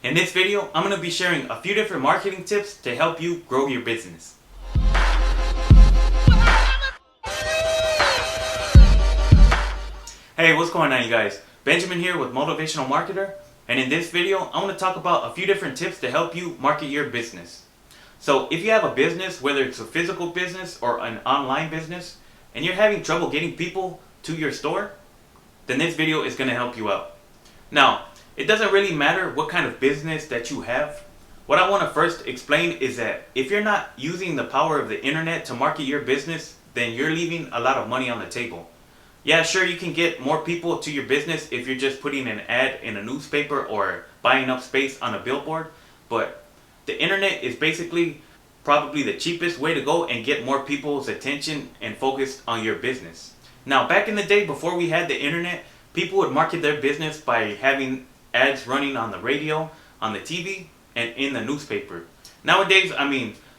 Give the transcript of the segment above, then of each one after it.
In this video, I'm going to be sharing a few different marketing tips to help you grow your business. Hey, what's going on, you guys? Benjamin here with Motivational Marketer, and in this video, I want to talk about a few different tips to help you market your business. So if you have a business, whether it's a physical business or an online business, and you're having trouble getting people to your store, then this video is going to help you out. Now, it doesn't really matter what kind of business that you have. What I want to first explain is that if you're not using the power of the internet to market your business, then you're leaving a lot of money on the table. Yeah, sure, you can get more people to your business if you're just putting an ad in a newspaper or buying up space on a billboard, but the internet is basically probably the cheapest way to go and get more people's attention and focus on your business. Now, back in the day before we had the internet, people would market their business by having ads running on the radio, on the TV, and in the newspaper. Nowadays,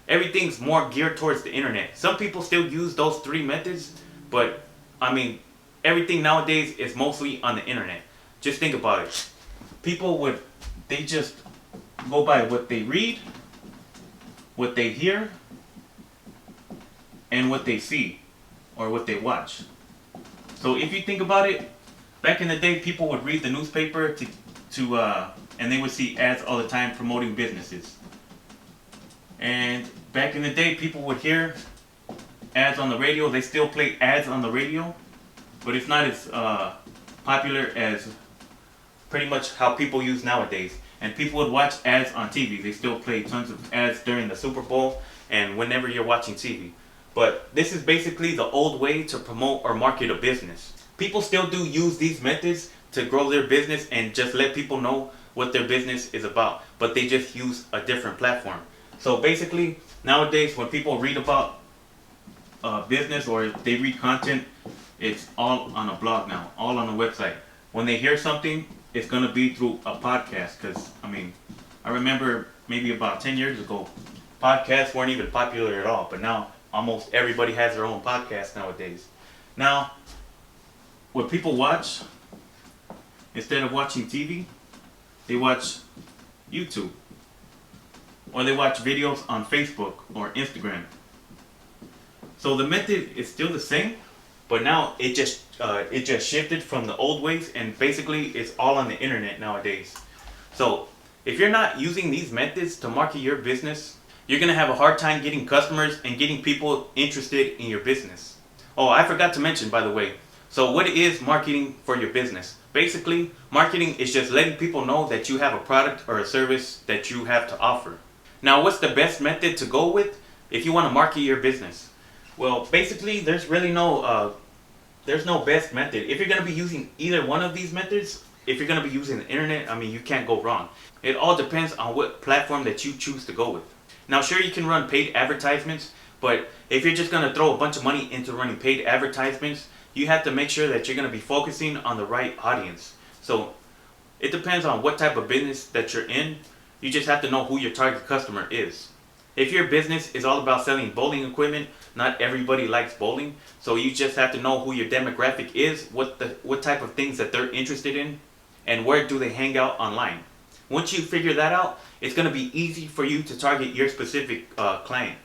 everything's more geared towards the internet. Some people still use those three methods, but everything nowadays is mostly on the internet. Just think about it. They just go by what they read, what they hear, and what they see, or what they watch. So if you think about it, back in the day, people would read the newspaper and they would see ads all the time promoting businesses. And back in the day, people would hear ads on the radio. They still play ads on the radio, but it's not as popular as pretty much how people use nowadays. And people would watch ads on TV. They still play tons of ads during the Super Bowl and whenever you're watching TV. But this is basically the old way to promote or market a business. People still do use these methods to grow their business and just let people know what their business is about, but they just use a different platform. So basically, nowadays when people read about business or they read content, it's all on a blog now, all on a website. When they hear something, it's going to be through a podcast, because I remember maybe about 10 years ago, podcasts weren't even popular at all, but now almost everybody has their own podcast nowadays. Now, what people watch, instead of watching TV, they watch YouTube, or they watch videos on Facebook or Instagram. So the method is still the same, but now it just shifted from the old ways, and basically it's all on the internet nowadays. So if you're not using these methods to market your business, you're gonna have a hard time getting customers and getting people interested in your business. Oh, I forgot to mention, by the way. So what is marketing for your business? Basically, marketing is just letting people know that you have a product or a service that you have to offer. Now, what's the best method to go with if you want to market your business? Well, basically, there's no best method. If you're going to be using either one of these methods, if you're going to be using the internet, you can't go wrong. It all depends on what platform that you choose to go with. Now, sure, you can run paid advertisements, but if you're just going to throw a bunch of money into running paid advertisements, you have to make sure that you're going to be focusing on the right audience. So it depends on what type of business that you're in. You just have to know who your target customer is. If your business is all about selling bowling equipment, not everybody likes bowling. So you just have to know who your demographic is, what type of things that they're interested in, and where do they hang out online. Once you figure that out, it's going to be easy for you to target your specific client.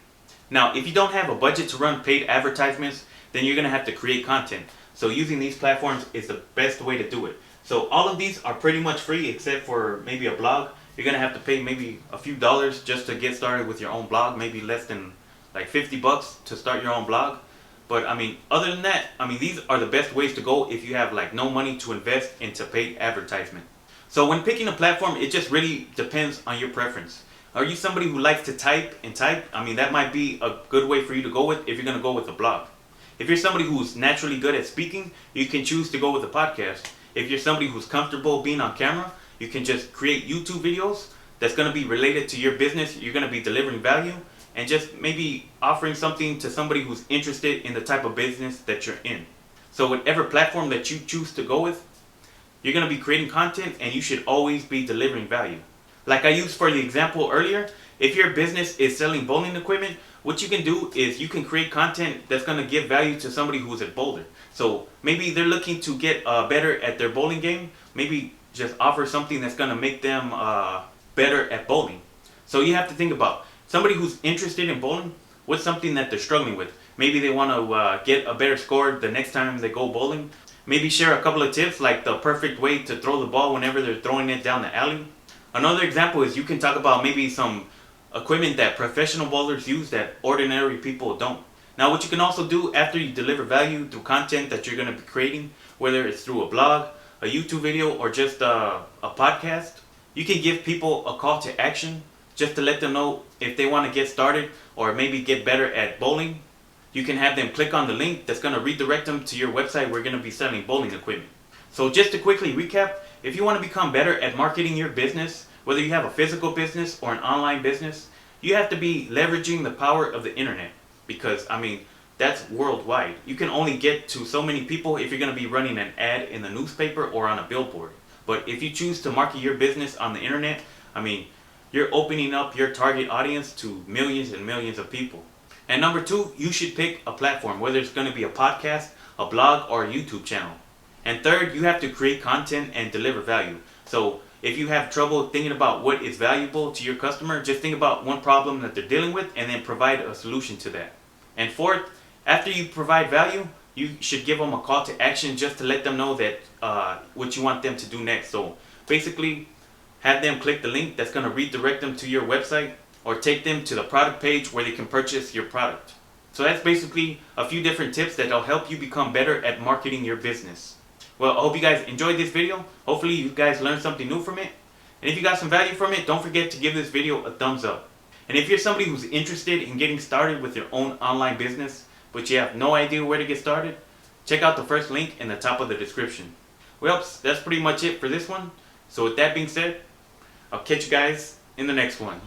Now, if you don't have a budget to run paid advertisements, then you're going to have to create content. So using these platforms is the best way to do it. So all of these are pretty much free except for maybe a blog. You're going to have to pay maybe a few dollars just to get started with your own blog, maybe less than like $50 to start your own blog. But other than that, these are the best ways to go if you have no money to invest into paid advertisement. So when picking a platform, it just really depends on your preference. Are you somebody who likes to type and type? That might be a good way for you to go with if you're going to go with a blog. If you're somebody who's naturally good at speaking, you can choose to go with a podcast. If you're somebody who's comfortable being on camera, you can just create YouTube videos that's going to be related to your business. You're going to be delivering value and just maybe offering something to somebody who's interested in the type of business that you're in. So whatever platform that you choose to go with, you're going to be creating content, and you should always be delivering value. Like I used for the example earlier, if your business is selling bowling equipment, what you can do is you can create content that's going to give value to somebody who's a bowler. So maybe they're looking to get better at their bowling game. Maybe just offer something that's going to make them better at bowling. So you have to think about somebody who's interested in bowling, what's something that they're struggling with. Maybe they want to get a better score the next time they go bowling. Maybe share a couple of tips like the perfect way to throw the ball whenever they're throwing it down the alley. Another example is you can talk about maybe some equipment that professional bowlers use that ordinary people don't. Now what you can also do after you deliver value through content that you're going to be creating, whether it's through a blog, a YouTube video, or just a podcast, you can give people a call to action just to let them know if they want to get started or maybe get better at bowling. You can have them click on the link that's going to redirect them to your website where you're going to be selling bowling equipment. So just to quickly recap, if you want to become better at marketing your business, whether you have a physical business or an online business, you have to be leveraging the power of the internet. Because, I mean, that's worldwide. You can only get to so many people if you're going to be running an ad in the newspaper or on a billboard. But if you choose to market your business on the internet, I mean, you're opening up your target audience to millions and millions of people. And number two, you should pick a platform, whether it's going to be a podcast, a blog, or a YouTube channel. And third, you have to create content and deliver value. So if you have trouble thinking about what is valuable to your customer, just think about one problem that they're dealing with and then provide a solution to that. And fourth, after you provide value, you should give them a call to action just to let them know that what you want them to do next. So basically, have them click the link that's going to redirect them to your website or take them to the product page where they can purchase your product. So that's basically a few different tips that will help you become better at marketing your business. Well, I hope you guys enjoyed this video. Hopefully you guys learned something new from it. And if you got some value from it, don't forget to give this video a thumbs up. And if you're somebody who's interested in getting started with your own online business, but you have no idea where to get started, check out the first link in the top of the description. Well, that's pretty much it for this one. So with that being said, I'll catch you guys in the next one.